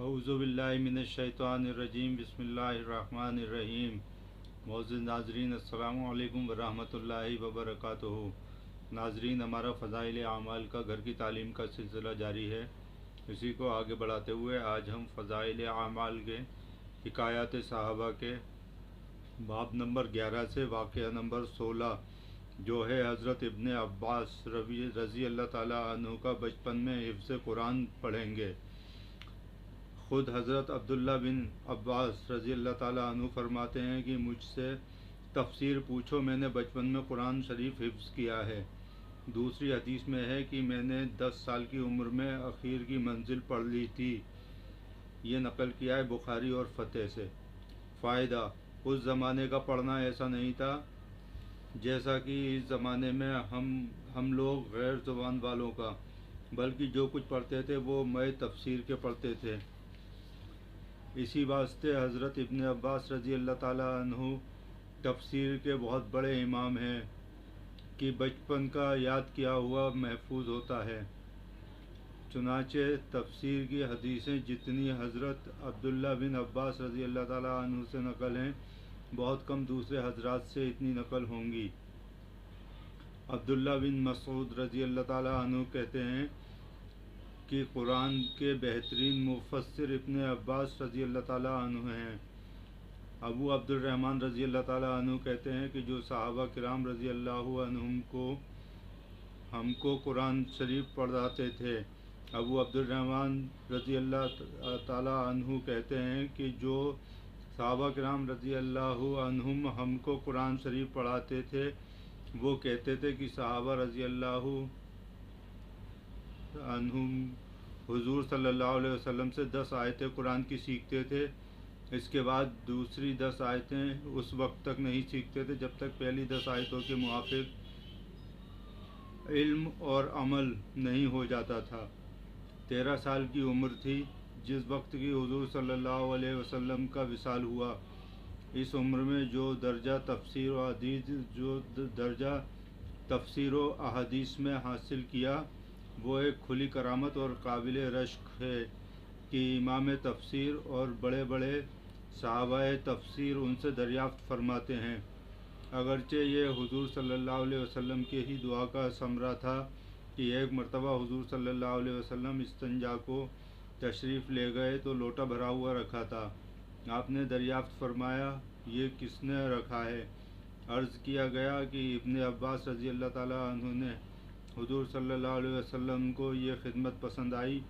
अऊज़ु बिल्लाहि मिनश्शैतानिर्रजीम बिस्मिल्लाहिर्रहमानिर्रहीम। मोअज़्ज़िज़ नाज़रीन, अस्सलामु अलैकुम वरहमतुल्लाहि वबरकातुहू। नाज़रीन, हमारा फ़ज़ाइल आमाल का घर की तालीम का सिलसिला जारी है। इसी को आगे बढ़ाते हुए आज हम फ़ज़ाइल आमाल के हिकायात सहाबा के बाब नंबर 11 से वाक़या नंबर 16 जो है हज़रत इब्ने अब्बास रज़ी अल्लाह ताला अन्हु का बचपन में हिफ्ज़ कुरान पढ़ेंगे। ख़ुद हज़रत अब्दुल्ला बिन अब्बास रज़ी अल्लाह ताला अन्हु फरमाते हैं कि मुझसे तफसीर पूछो, मैंने बचपन में कुरान शरीफ हिफ्ज़ किया है। दूसरी हदीस में है कि मैंने 10 साल की उम्र में आखिर की मंजिल पढ़ ली थी। ये नकल किया है बुखारी और फ़तेह से। फ़ायदा, उस ज़माने का पढ़ना ऐसा नहीं था जैसा कि इस ज़माने में हम लोग गैर ज़ुबान वालों का, बल्कि जो कुछ पढ़ते थे वो मय तफसीर के पढ़ते थे। इसी वास्ते हज़रत इब्ने अब्बास रज़ी अल्लाह ताला अन्हु तफसीर के बहुत बड़े इमाम हैं कि बचपन का याद किया हुआ महफूज होता है। चुनाचे तफसीर की हदीसें जितनी हज़रत अब्दुल्ला बिन अब्बास रज़ी अल्लाह ताला अन्हु से नकल हैं, बहुत कम दूसरे हजरात से इतनी नकल होंगी। अब्दुल्ला बिन मसूद रज़ी अल्लाह ताला अन्हु कहते हैं कि कुरान के बेहतरीन मुफस्सिर इब्ने अब्बास रज़ी अल्लाह ताला अन्हु हैं। अबू अब्दुर्रहमान रज़ी अल्लाह ताला अन्हु कहते हैं कि जो सहाबा किराम रज़ी अल्लाह अन्हुम को हमको कुरान शरीफ पढ़ाते थे। अबू अब्दुर्रहमान रज़ी अल्लाह ताला अन्हु कहते हैं कि जो सहाबा किराम रज़ी अल्लाह अन्हुम हमको कुरान शरीफ पढ़ाते थे, वो कहते थे कि सहाबा रज़ी अल्लाह अन्हुम हुजूर सल्लल्लाहु अलैहि वसल्लम से 10 आयतें कुरान की सीखते थे। इसके बाद दूसरी 10 आयतें उस वक्त तक नहीं सीखते थे जब तक पहली 10 आयतों के मुआफिक इल्म और अमल नहीं हो जाता था। 13 साल की उम्र थी जिस वक्त की हुजूर सल्लल्लाहु अलैहि वसल्लम का विसाल हुआ। इस उम्र में जो दर्जा तफसीर व अहादीस में हासिल किया वो एक खुली करामत और काबिल रश्क है कि इमाम तफसीर और बड़े बड़े सहाबाए तफसीर उनसे दरियाफ़्त फरमाते हैं। अगरचे ये हुजूर सल्लल्लाहु अलैहि वसल्लम के ही दुआ का समरा था कि एक मरतबा हुजूर सल्लल्लाहु अलैहि वसल्लम इस्तंजा को तशरीफ़ ले गए तो लोटा भरा हुआ रखा था। आपने दरियाफ़्त फरमाया, ये किसने रखा है? अर्ज़ किया गया कि इब्ने अब्बास रज़ी अल्लाह ताला अन्हु ने हुजूर सल्लल्लाहु अलैहि वसल्लम को ये खिदमत पसंद आई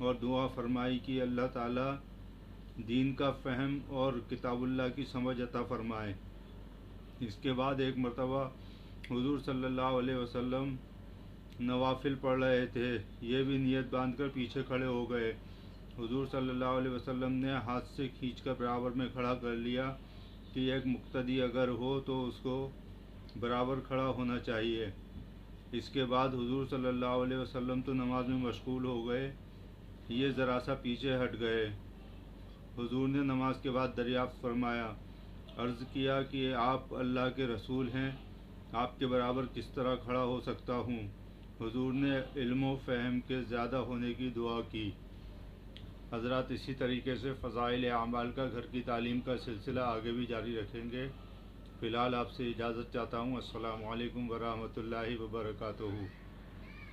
और दुआ फरमाई कि अल्लाह ताला दीन का फ़हम और किताबुल्लाह की समझ अता फरमाए। इसके बाद एक मरतबा हुजूर सल्लल्लाहु अलैहि वसल्लम नवाफिल पढ़ रहे थे। ये भी नियत बांधकर पीछे खड़े हो गए। हुजूर सल्लल्लाहु अलैहि वसल्लम ने हाथ से खींचकर बराबर में खड़ा कर लिया कि एक मुक्तदी अगर हो तो उसको बराबर खड़ा होना चाहिए। इसके बाद हुजूर सल्लल्लाहु अलैहि वसल्लम तो नमाज में मशगूल हो गए, ये ज़रा सा पीछे हट गए। हुजूर ने नमाज के बाद दरियाफ़्त फरमाया, अर्ज़ किया कि आप अल्लाह के रसूल हैं, आपके बराबर किस तरह खड़ा हो सकता हूँ? हुजूर ने इल्म व फ़हम के ज़्यादा होने की दुआ की। हज़रात, इसी तरीके से फ़ज़ाइल आमाल का घर की तालीम का सिलसिला आगे भी जारी रखेंगे। फ़िलहाल आपसे इजाज़त चाहता हूँ। अस्सलामु अलैकुम वरहमतुल्लाहि वबरकातुहू।